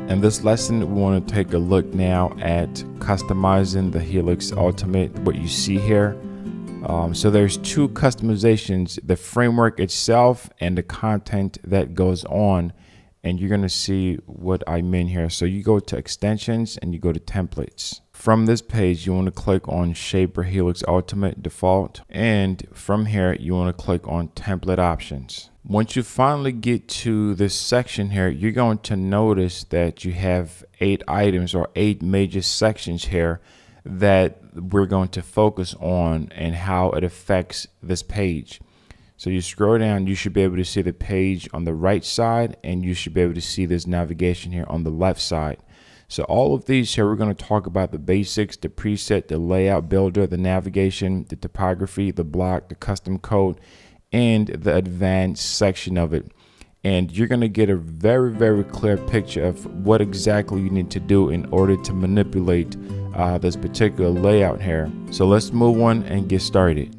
In this lesson, we want to take a look now at customizing the Helix Ultimate, what you see here. So there's two customizations, the framework itself and the content that goes on. And you're going to see what I mean here. So you go to extensions and you go to templates. From this page, you want to click on Shaper Helix Ultimate Default. And from here, you want to click on Template Options. Once you finally get to this section here, you're going to notice that you have 8 items or 8 major sections here that we're going to focus on and how it affects this page. So you scroll down, you should be able to see the page on the right side, and you should be able to see this navigation here on the left side. So all of these here, we're going to talk about the basics, the preset, the layout builder, the navigation, the typography, the block, the custom code, and the advanced section of it. And you're going to get a very, very clear picture of what exactly you need to do in order to manipulate this particular layout here. So let's move on and get started.